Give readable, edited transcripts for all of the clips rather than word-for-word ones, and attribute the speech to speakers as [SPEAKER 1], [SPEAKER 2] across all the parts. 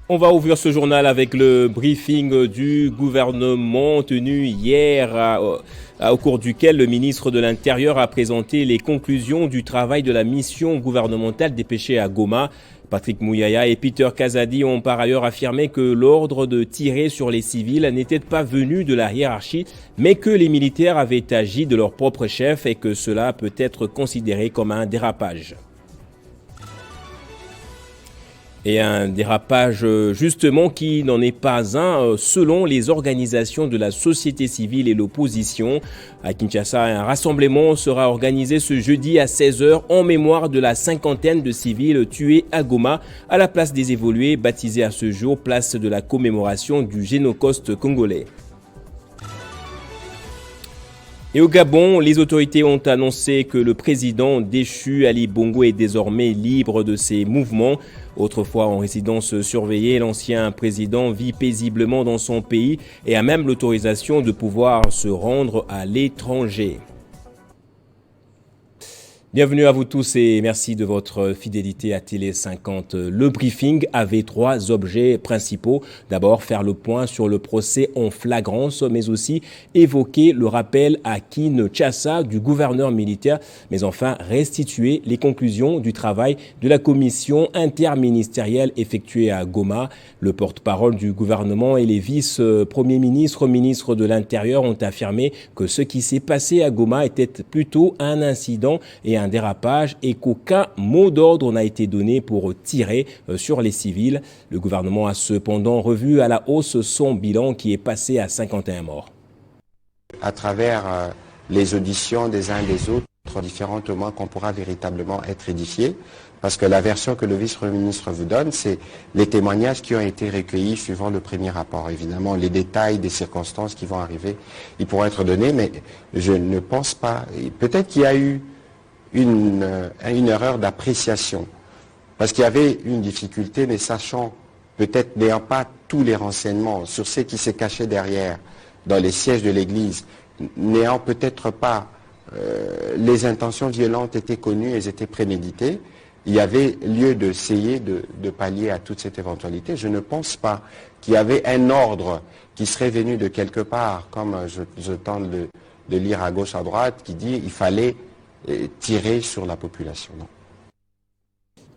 [SPEAKER 1] On va ouvrir ce journal avec le briefing du gouvernement tenu hier au cours duquel le ministre de l'Intérieur a présenté les conclusions du travail de la mission gouvernementale dépêchée à Goma. Patrick Mouyaya et Peter Kazadi ont par ailleurs affirmé que l'ordre de tirer sur les civils n'était pas venu de la hiérarchie, mais que les militaires avaient agi de leur propre chef et que cela peut être considéré comme un dérapage. Et un dérapage justement qui n'en est pas un selon les organisations de la société civile et l'opposition. À Kinshasa, un rassemblement sera organisé ce jeudi à 16h en mémoire de la cinquantaine de civils tués à Goma à la place des évolués baptisée à ce jour place de la commémoration du Génocide congolais. Et au Gabon, les autorités ont annoncé que le président déchu Ali Bongo est désormais libre de ses mouvements. Autrefois en résidence surveillée, l'ancien président vit paisiblement dans son pays et a même l'autorisation de pouvoir se rendre à l'étranger. Bienvenue à vous tous et merci de votre fidélité à Télé 50. Le briefing avait trois objets principaux. D'abord, faire le point sur le procès en flagrance, mais aussi évoquer le rappel à Kinshasa du gouverneur militaire, mais enfin restituer les conclusions du travail de la commission interministérielle effectuée à Goma. Le porte-parole du gouvernement et les vice-premiers ministres, ministres de l'Intérieur ont affirmé que ce qui s'est passé à Goma était plutôt un incident et un dérapage et qu'aucun mot d'ordre n'a été donné pour tirer sur les civils. Le gouvernement a cependant revu à la hausse son bilan qui est passé à 51 morts.
[SPEAKER 2] À travers les auditions des uns et des autres, différemment qu'on pourra véritablement être édifié, parce que la version que le vice-premier ministre vous donne, c'est les témoignages qui ont été recueillis suivant le premier rapport. Évidemment, les détails des circonstances qui vont arriver, ils pourront être donnés, mais je ne pense pas. Peut-être qu'il y a eu une erreur d'appréciation, parce qu'il y avait une difficulté, mais sachant, peut-être n'ayant pas tous les renseignements sur ce qui s'est caché derrière, dans les sièges de l'Église, n'ayant peut-être pas les intentions violentes étaient connues, elles étaient préméditées, il y avait lieu d'essayer de pallier à toute cette éventualité. Je ne pense pas qu'il y avait un ordre qui serait venu de quelque part, comme je tente de lire à gauche, à droite, qui dit qu'il fallait tirer sur la population. Non.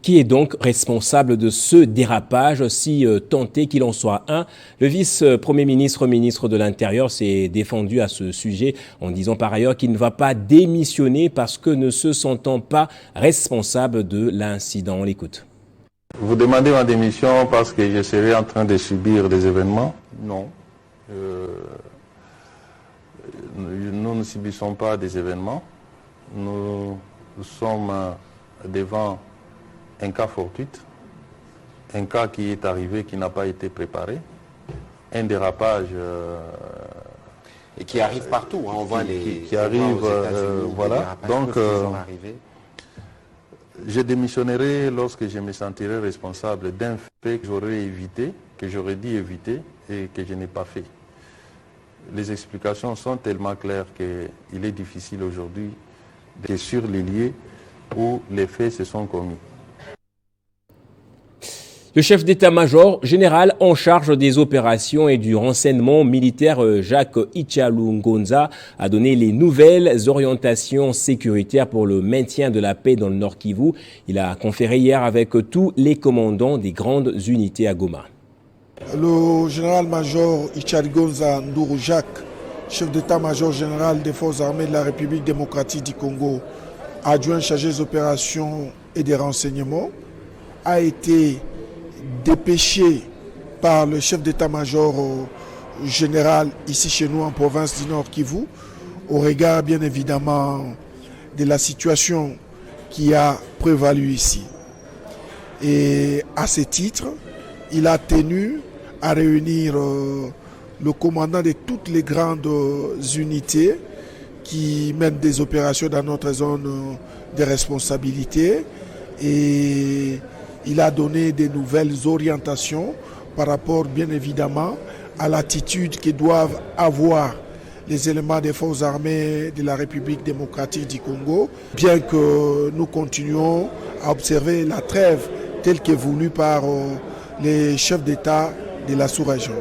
[SPEAKER 1] Qui est donc responsable de ce dérapage, si tenté qu'il en soit un? Le vice-premier ministre, ministre de l'Intérieur, s'est défendu à ce sujet en disant par ailleurs qu'il ne va pas démissionner parce que ne se sentant pas responsable de l'incident. On l'écoute.
[SPEAKER 3] Vous demandez ma démission parce que je serais en train de subir des événements? Non. Nous ne subissons pas des événements. Nous sommes devant un cas fortuit, un cas qui est arrivé, qui n'a pas été préparé, un dérapage...
[SPEAKER 2] et qui arrive partout, hein, on voit
[SPEAKER 3] qui arrive, voilà. Donc, je démissionnerai lorsque je me sentirai responsable d'un fait que j'aurais évité, que j'aurais dû éviter et que je n'ai pas fait. Les explications sont tellement claires qu'il est difficile aujourd'hui de sur les lieux où les faits se sont commis.
[SPEAKER 1] Le chef d'état-major général en charge des opérations et du renseignement militaire Jacques Ichalungonza a donné les nouvelles orientations sécuritaires pour le maintien de la paix dans le Nord Kivu. Il a conféré hier avec tous les commandants des grandes unités à Goma.
[SPEAKER 4] Le général-major Ichalungonza Nduru Jacques, chef d'état-major général des forces armées de la République démocratique du Congo, adjoint chargé des opérations et des renseignements, a été dépêché par le chef d'état-major général ici chez nous en province du Nord Kivu, au regard bien évidemment de la situation qui a prévalu ici. Et à ce titre, il a tenu à réunir le commandant de toutes les grandes unités qui mènent des opérations dans notre zone de responsabilité, et il a donné des nouvelles orientations par rapport bien évidemment à l'attitude que doivent avoir les éléments des forces armées de la République démocratique du Congo, bien que nous continuions à observer la trêve telle que voulue par les chefs d'État de la sous-région.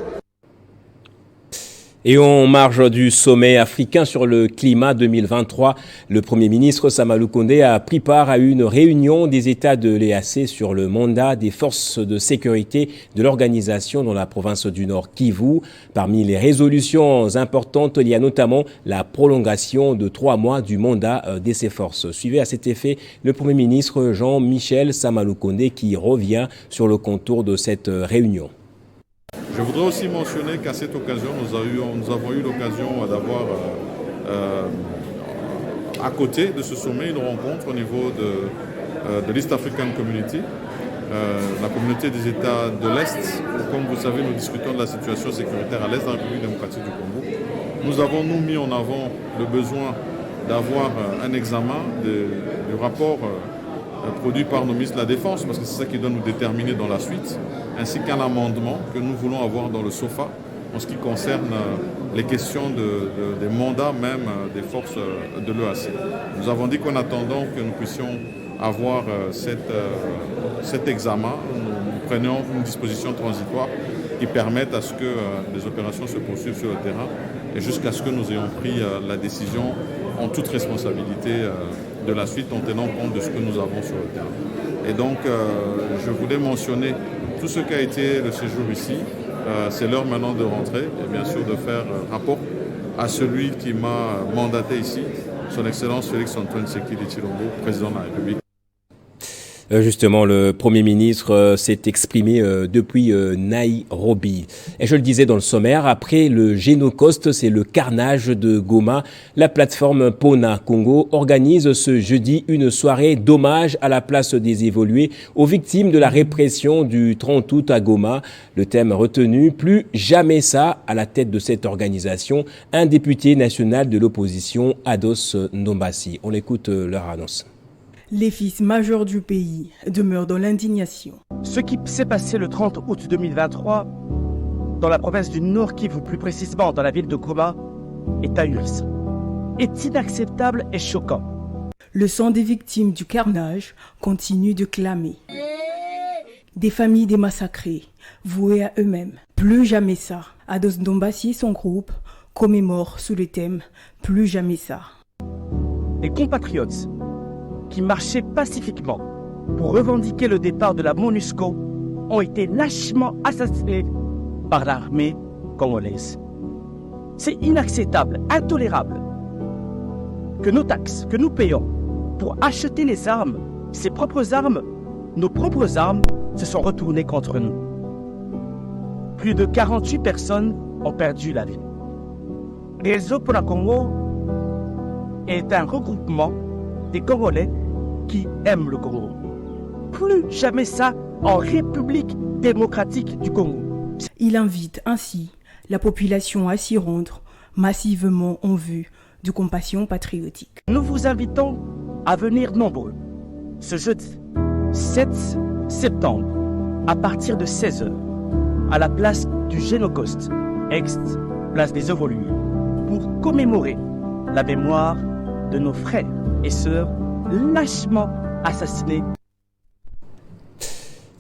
[SPEAKER 1] Et en marge du sommet africain sur le climat 2023, le Premier ministre Samalou Kondé a pris part à une réunion des États de l'EAC sur le mandat des forces de sécurité de l'organisation dans la province du Nord Kivu. Parmi les résolutions importantes, il y a notamment la prolongation de 3 mois du mandat de ces forces. Suivez à cet effet le Premier ministre Jean-Michel Samalou Kondé qui revient sur le contour de cette réunion.
[SPEAKER 3] Je voudrais aussi mentionner qu'à cette occasion, nous avons eu l'occasion d'avoir à côté de ce sommet une rencontre au niveau de l'East African Community, la communauté des États de l'Est. Comme vous savez, nous discutons de la situation sécuritaire à l'Est de la République démocratique du Congo. Nous avons, mis en avant le besoin d'avoir un examen du rapport produit par nos ministres de la Défense, parce que c'est ça qui doit nous déterminer dans la suite, ainsi qu'un amendement que nous voulons avoir dans le SOFA en ce qui concerne les questions des mandats même des forces de l'EAC. Nous avons dit qu'en attendant que nous puissions avoir cet examen, nous prenions une disposition transitoire qui permette à ce que les opérations se poursuivent sur le terrain et jusqu'à ce que nous ayons pris la décision en toute responsabilité de la suite en tenant compte de ce que nous avons sur le terrain. Et donc, je voulais mentionner tout ce qu'a été le séjour ici. C'est l'heure maintenant de rentrer et bien sûr de faire rapport à celui qui m'a mandaté ici, son Excellence Félix-Antoine Tshisekedi Tshilombo, président de la République.
[SPEAKER 1] Justement, le Premier ministre s'est exprimé depuis Nairobi. Et je le disais dans le sommaire, après le Génocost, c'est le carnage de Goma. La plateforme Pona Congo organise ce jeudi une soirée d'hommage à la place des évolués aux victimes de la répression du 30 août à Goma. Le thème retenu, plus jamais ça, à la tête de cette organisation, un député national de l'opposition, Ados Ndombassi. On écoute leur annonce.
[SPEAKER 5] Les fils majeurs du pays demeurent dans l'indignation.
[SPEAKER 6] Ce qui s'est passé le 30 août 2023 dans la province du Nord Kivu, plus précisément dans la ville de Goma, est ahurissant, est inacceptable et choquant.
[SPEAKER 5] Le sang des victimes du carnage continue de clamer. Des familles démassacrées, vouées à eux-mêmes. Plus jamais ça. Ados Ndombassi et son groupe commémorent sous le thème « Plus jamais ça ».
[SPEAKER 6] Des compatriotes qui marchaient pacifiquement pour revendiquer le départ de la MONUSCO ont été lâchement assassinés par l'armée congolaise. C'est inacceptable, intolérable que nos taxes, que nous payons pour acheter les armes, ces propres armes, nos propres armes, se sont retournées contre nous. Plus de 48 personnes ont perdu la vie. Réseau pour la Congo est un regroupement des Congolais qui aiment le Congo. Plus jamais ça en République démocratique du Congo.
[SPEAKER 5] Il invite ainsi la population à s'y rendre massivement en vue de compassion patriotique.
[SPEAKER 6] Nous vous invitons à venir nombreux ce jeudi 7 septembre à partir de 16h à la place du Génocost, ex-place des Évolués, pour commémorer la mémoire de nos frères et sœurs lâchement assassinés.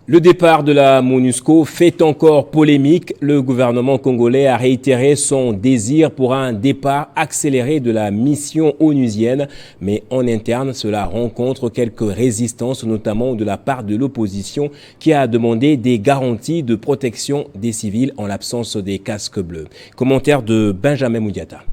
[SPEAKER 1] Le départ de la MONUSCO fait encore polémique. Le gouvernement congolais a réitéré son désir pour un départ accéléré de la mission onusienne. Mais en interne, cela rencontre quelques résistances, notamment de la part de l'opposition qui a demandé des garanties de protection des civils en l'absence des casques bleus. Commentaire de Benjamin Moudiata.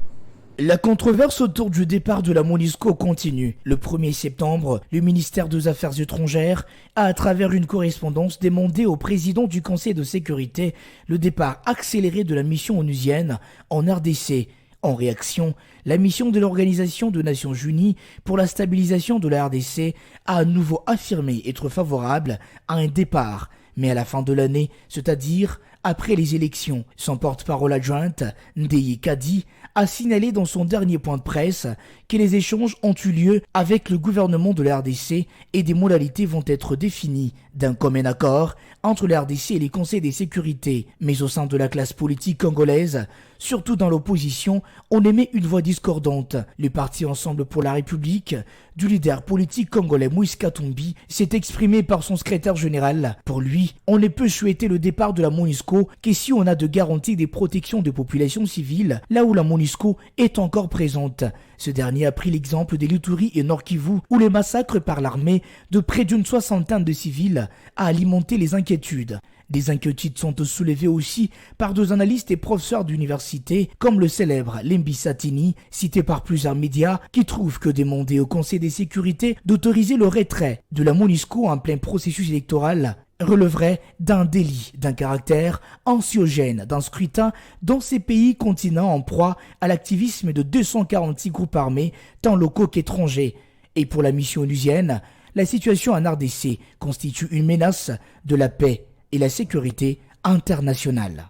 [SPEAKER 7] La controverse autour du départ de la MONUSCO continue. Le 1er septembre, le ministère des Affaires étrangères a, à travers une correspondance, demandé au président du Conseil de sécurité le départ accéléré de la mission onusienne en RDC. En réaction, la mission de l'Organisation des Nations Unies pour la stabilisation de la RDC a à nouveau affirmé être favorable à un départ. Mais à la fin de l'année, c'est-à-dire après les élections, son porte-parole adjointe, Ndeye Kadi, a signalé dans son dernier point de presse que les échanges ont eu lieu avec le gouvernement de la RDC et des modalités vont être définies d'un commun accord entre la RDC et les conseils de sécurité. Mais au sein de la classe politique congolaise, Surtout dans l'opposition, on émet une voix discordante. Le parti Ensemble pour la République du leader politique congolais Moïse Katumbi s'est exprimé par son secrétaire général. Pour lui, on ne peut souhaiter le départ de la MONUSCO que si on a de garanties des protections de populations civiles, là où la MONUSCO est encore présente. Ce dernier a pris l'exemple des Luturi et Nord Kivu, où les massacres par l'armée de près d'une soixantaine de civils a alimenté les inquiétudes. Des inquiétudes sont soulevées aussi par deux analystes et professeurs d'université, comme le célèbre Lembi Satini, cité par plusieurs médias, qui trouvent que demander au Conseil de sécurité d'autoriser le retrait de la MONUSCO en plein processus électoral relèverait d'un délit d'un caractère anxiogène d'un scrutin dans ces pays continents en proie à l'activisme de 246 groupes armés, tant locaux qu'étrangers. Et pour la mission onusienne, la situation en RDC constitue une menace de la paix et la sécurité internationale.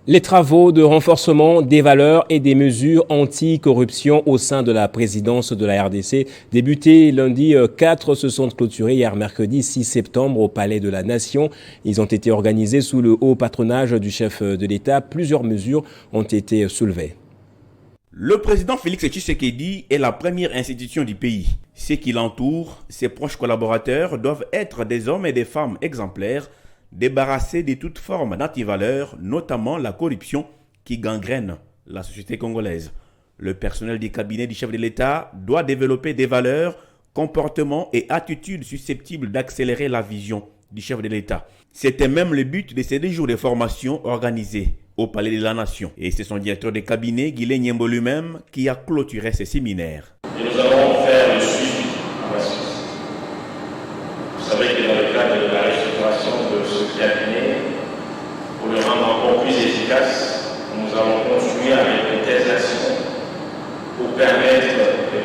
[SPEAKER 1] Les travaux de renforcement des valeurs et des mesures anti-corruption au sein de la présidence de la RDC débutés lundi 4 se sont clôturés hier mercredi 6 septembre au Palais de la Nation. Ils ont été organisés sous le haut patronage du chef de l'État. Plusieurs mesures ont été soulevées.
[SPEAKER 8] Le président Félix Tshisekedi est la première institution du pays. Ceux qui l'entourent, ses proches collaborateurs, doivent être des hommes et des femmes exemplaires, débarrassés de toute forme d'antivaleurs, notamment la corruption qui gangrène la société congolaise. Le personnel du cabinet du chef de l'État doit développer des valeurs, comportements et attitudes susceptibles d'accélérer la vision du chef de l'État. C'était même le but de ces 2 jours de formation organisés au Palais de la Nation. Et c'est son directeur de cabinet, Guilé Niembo lui-même, qui a clôturé ces séminaires.
[SPEAKER 9] Et nous allons faire le suivi en la Suisse. Vous savez que dans le cadre de la restructuration de ce cabinet, pour le rendre encore plus efficace, nous allons construire avec des actions pour permettre,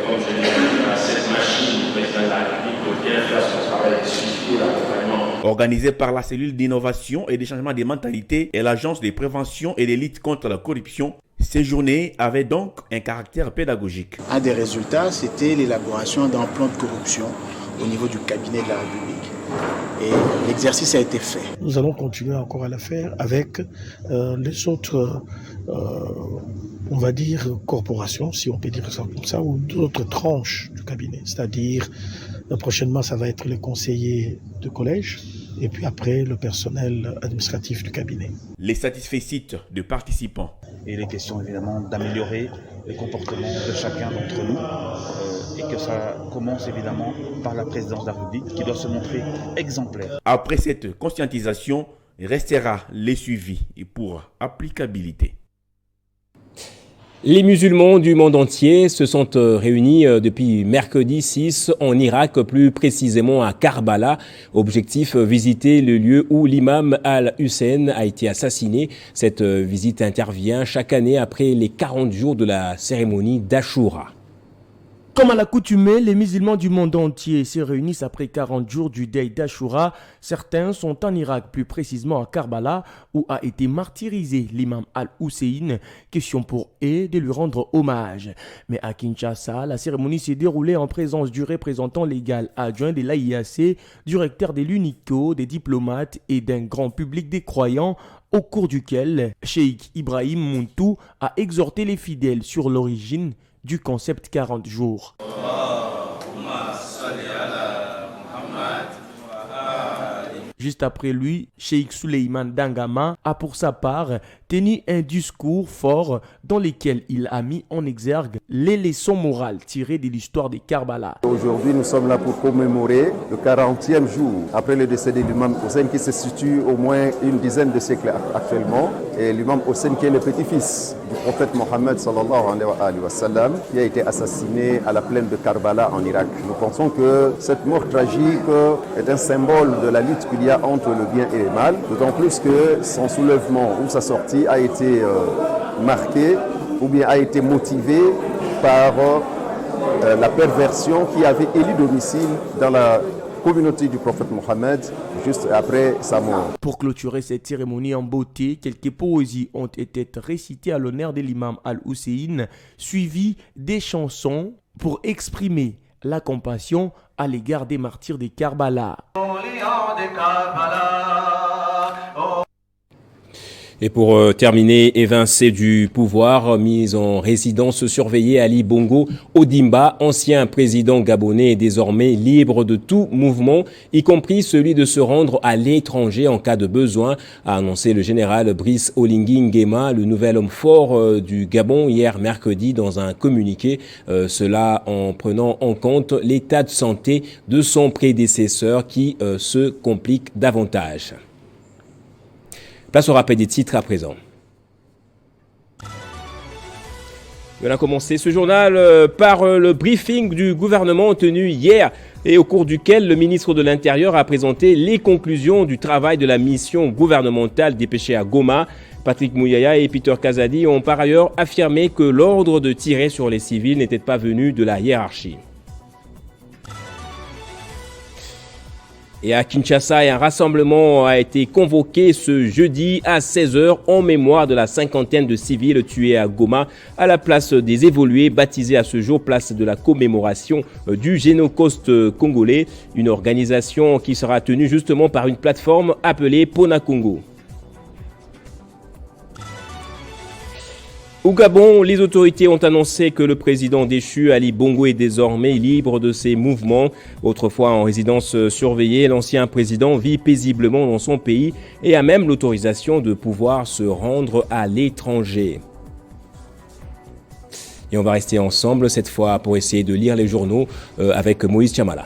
[SPEAKER 9] comme je l'ai dit, à cette machine du président de la République de bien faire son travail de suivi et d'accompagnement.
[SPEAKER 8] Organisée par la cellule d'innovation et d'échangement des mentalités et l'agence de prévention et de lutte contre la corruption, ces journées avaient donc un caractère pédagogique.
[SPEAKER 10] Un des résultats, c'était l'élaboration d'un plan de corruption au niveau du cabinet de la République. Et l'exercice a été fait.
[SPEAKER 4] Nous allons continuer encore à le faire avec les autres, on va dire, corporations, si on peut dire ça comme ça, ou d'autres tranches du cabinet. C'est-à-dire, prochainement, ça va être les conseillers de collège, et puis après, le personnel administratif du cabinet.
[SPEAKER 8] Les satisfaits de participants.
[SPEAKER 11] Et il est question évidemment d'améliorer le comportement de chacun d'entre nous et que ça commence évidemment par la présidence de la République qui doit se montrer exemplaire.
[SPEAKER 8] Après cette conscientisation, restera les suivis pour applicabilité.
[SPEAKER 1] Les musulmans du monde entier se sont réunis depuis mercredi 6 en Irak, plus précisément à Karbala. Objectif, visiter le lieu où l'imam Al-Hussein a été assassiné. Cette visite intervient chaque année après les 40 jours de la cérémonie d'Ashura.
[SPEAKER 6] Comme à l'accoutumée, les musulmans du monde entier se réunissent après 40 jours du deuil d'Ashura. Certains sont en Irak, plus précisément à Karbala, où a été martyrisé l'imam Al-Hussein. Question pour eux de lui rendre hommage. Mais à Kinshasa, la cérémonie s'est déroulée en présence du représentant légal adjoint de l'AIAC, du recteur de l'UNICO, des diplomates et d'un grand public des croyants, au cours duquel Cheikh Ibrahim Muntu a exhorté les fidèles sur l'origine du concept 40 jours. Juste après lui, Cheikh Suleiman Dangama a pour sa part tenu un discours fort dans lequel il a mis en exergue les leçons morales tirées de l'histoire de Karbala.
[SPEAKER 12] Aujourd'hui, nous sommes là pour commémorer le 40e jour après le décès de l'imam Hussein qui se situe au moins une dizaine de siècles actuellement. Et l'imam Hussein qui est le petit-fils du prophète Mohammed sallallahu alayhi wa sallam qui a été assassiné à la plaine de Karbala en Irak. Nous pensons que cette mort tragique est un symbole de la lutte qu'il y a entre le bien et le mal, d'autant plus que son soulèvement ou sa sortie a été marqué ou bien a été motivé par la perversion qui avait élu domicile dans la communauté du prophète Mohammed juste après sa mort.
[SPEAKER 6] Pour clôturer cette cérémonie en beauté, quelques poésies ont été récitées à l'honneur de l'imam Al-Hussein, suivies des chansons pour exprimer la compassion à l'égard des martyrs de Karbala.
[SPEAKER 1] Et pour terminer, évincé du pouvoir, mis en résidence surveillée, Ali Bongo Ondimba, ancien président gabonais, est désormais libre de tout mouvement, y compris celui de se rendre à l'étranger en cas de besoin, a annoncé le général Brice Oligui Nguema, le nouvel homme fort du Gabon, hier mercredi dans un communiqué. Cela en prenant en compte l'état de santé de son prédécesseur qui se complique davantage. Place au rappel des titres à présent. On a commencé ce journal par le briefing du gouvernement tenu hier et au cours duquel le ministre de l'Intérieur a présenté les conclusions du travail de la mission gouvernementale dépêchée à Goma. Patrick Mouyaya et Peter Kazadi ont par ailleurs affirmé que l'ordre de tirer sur les civils n'était pas venu de la hiérarchie. Et à Kinshasa, un rassemblement a été convoqué ce jeudi à 16h en mémoire de la cinquantaine de civils tués à Goma à la place des évolués, baptisée à ce jour place de la commémoration du Génocauste congolais, une organisation qui sera tenue justement par une plateforme appelée Pona Congo. Au Gabon, les autorités ont annoncé que le président déchu Ali Bongo est désormais libre de ses mouvements. Autrefois en résidence surveillée, l'ancien président vit paisiblement dans son pays et a même l'autorisation de pouvoir se rendre à l'étranger. Et on va rester ensemble cette fois pour essayer de lire les journaux avec Moïse Chamala.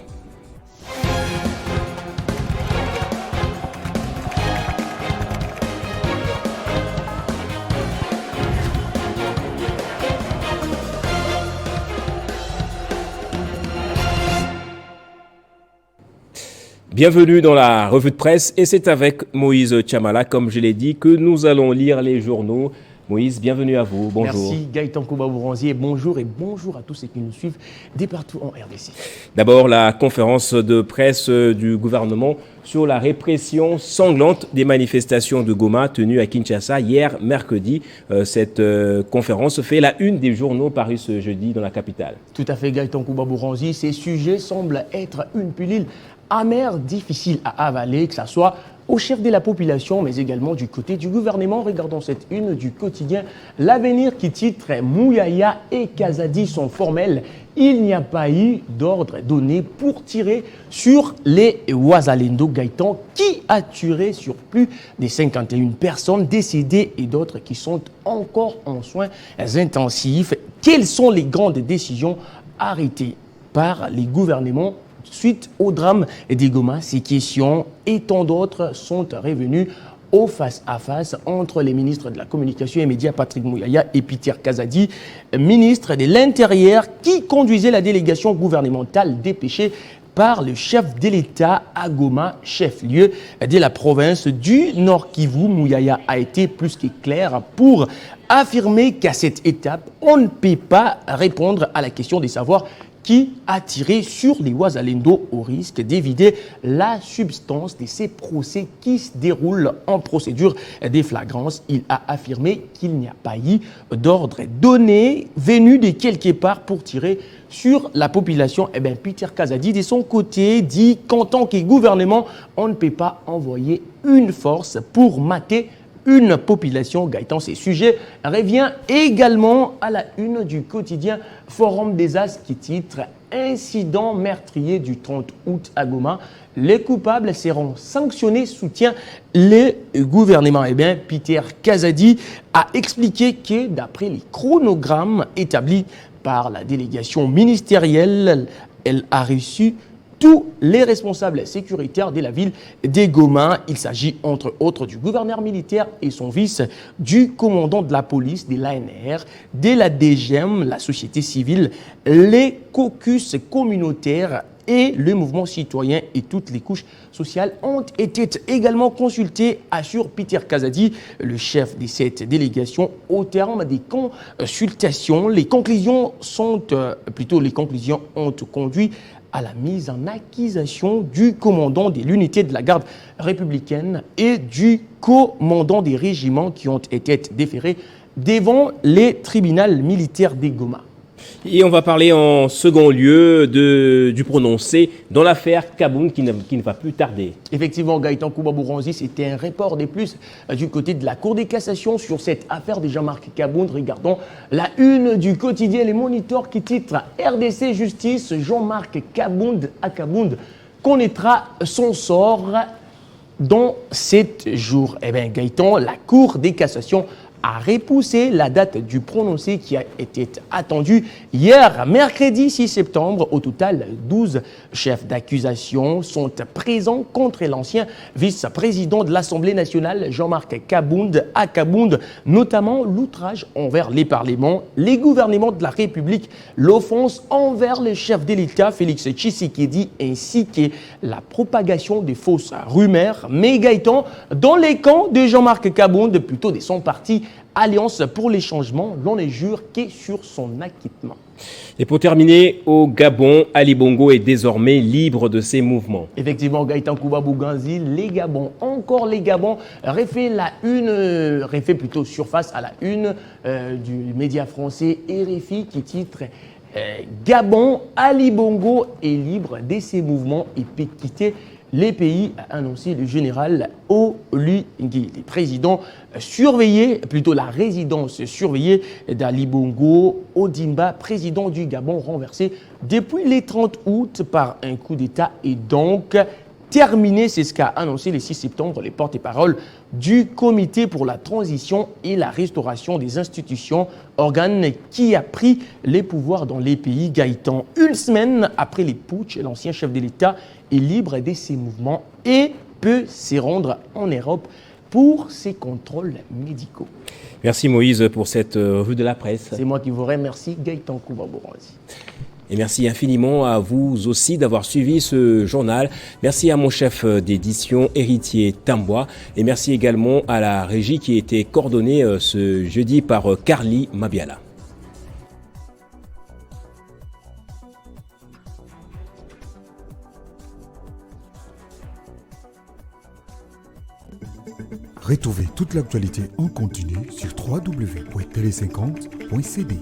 [SPEAKER 1] Bienvenue dans la revue de presse et c'est avec Moïse Chamala, comme je l'ai dit, que nous allons lire les journaux. Moïse, bienvenue à vous. Bonjour.
[SPEAKER 13] Merci Gaëtan Kouba-Bouranzier. Bonjour et bonjour à tous ceux qui nous suivent dès partout en RDC.
[SPEAKER 1] D'abord, la conférence de presse du gouvernement sur la répression sanglante des manifestations de Goma tenues à Kinshasa hier mercredi. Cette conférence fait la une des journaux parus ce jeudi dans la capitale.
[SPEAKER 13] Tout à fait Gaëtan Kouba-Bouranzier. Ces sujets semblent être une pilule amère, difficile à avaler, que ce soit au chef de la population, mais également du côté du gouvernement. Regardons cette une du quotidien L'Avenir qui titre « Mouyaya et Kazadi sont formels. Il n'y a pas eu d'ordre donné pour tirer sur les Ouazalendo Gaëtan qui a tué sur plus de 51 personnes décédées et d'autres qui sont encore en soins intensifs. Quelles sont les grandes décisions arrêtées par les gouvernements suite au drame des Goma? Ces questions et tant d'autres sont revenues au face-à-face entre les ministres de la Communication et Médias, Patrick Mouyaya et Peter Kazadi, ministre de l'Intérieur, qui conduisait la délégation gouvernementale dépêchée par le chef de l'État à Goma, chef-lieu de la province du Nord Kivu. Mouyaya a été plus que clair pour affirmer qu'à cette étape, on ne peut pas répondre à la question de savoir qui a tiré sur les Ouazalendo au risque d'éviter la substance de ces procès qui se déroulent en procédure des flagrances. Il a affirmé qu'il n'y a pas eu d'ordre donné venu de quelque part pour tirer sur la population. Eh bien, Peter Kazadi, de son côté, dit qu'en tant que gouvernement, on ne peut pas envoyer une force pour mater une population. Gaëtan, ces sujets revient également à la une du quotidien Forum des As qui titre « Incident meurtrier du 30 août à Goma. Les coupables seront sanctionnés, soutient le gouvernement ». Eh bien, Peter Kazadi a expliqué que d'après les chronogrammes établis par la délégation ministérielle, elle a reçu tous les responsables sécuritaires de la ville de Goma. Il s'agit entre autres du gouverneur militaire et son vice, du commandant de la police, de l'ANR, de la DGM, la société civile, les caucus communautaires et le mouvement citoyen et toutes les couches sociales ont été également consultés, assure Peter Kazadi, le chef de cette délégation. Au terme des consultations, les conclusions ont conduit à la mise en accusation du commandant de l'unité de la garde républicaine et du commandant des régiments qui ont été déférés devant les tribunaux militaires de Goma.
[SPEAKER 1] Et on va parler en second lieu du prononcé dans l'affaire Kabound qui ne va plus tarder.
[SPEAKER 13] Effectivement, Gaëtan Koubabouranzi, c'était un report de plus du côté de la Cour des cassations sur cette affaire de Jean-Marc Kabound. Regardons la une du quotidien Les Moniteurs qui titre RDC Justice, Jean-Marc Kabound à Kabound connaîtra son sort dans 7 jours. Eh bien, Gaëtan, la Cour des cassations a repoussé la date du prononcé qui a été attendue hier, mercredi 6 septembre. Au total, 12 chefs d'accusation sont présents contre l'ancien vice-président de l'Assemblée nationale, Jean-Marc Kabound à Kabound, notamment l'outrage envers les parlements, les gouvernements de la République, l'offense envers le chef de l'État, Félix Tshisekedi, ainsi que la propagation des fausses rumeurs. Mais Gaëtan, dans les camps de Jean-Marc Kabound, plutôt de son parti Alliance pour les changements, l'on ne jure que sur son acquittement.
[SPEAKER 1] Et pour terminer, au Gabon, Ali Bongo est désormais libre de ses mouvements.
[SPEAKER 13] Effectivement, Gaëtan Koubabouranzi, les Gabons, encore les Gabons, refait plutôt surface à la une du média français RFI qui titre Gabon, Ali Bongo est libre de ses mouvements et peut quitter les pays, a annoncé le général Olugui. Le président surveillé, plutôt la résidence surveillée d'Ali Bongo Ondimba, président du Gabon, renversé depuis le 30 août par un coup d'État et donc terminé. C'est ce qu'a annoncé le 6 septembre les porte-parole du Comité pour la transition et la restauration des institutions, organe qui a pris les pouvoirs dans les pays. Gaëtan, une semaine après les putsch, l'ancien chef de l'État est libre de ses mouvements et peut se rendre en Europe pour ses contrôles médicaux.
[SPEAKER 1] Merci Moïse pour cette revue de la presse.
[SPEAKER 13] C'est moi qui vous remercie, Gaëtan Koubabouranzi.
[SPEAKER 1] Et merci infiniment à vous aussi d'avoir suivi ce journal. Merci à mon chef d'édition, Héritier Tambois. Et merci également à la régie qui a été coordonnée ce jeudi par Carly Mabiala.
[SPEAKER 14] Retrouvez toute l'actualité en continu sur www.tele50.cd.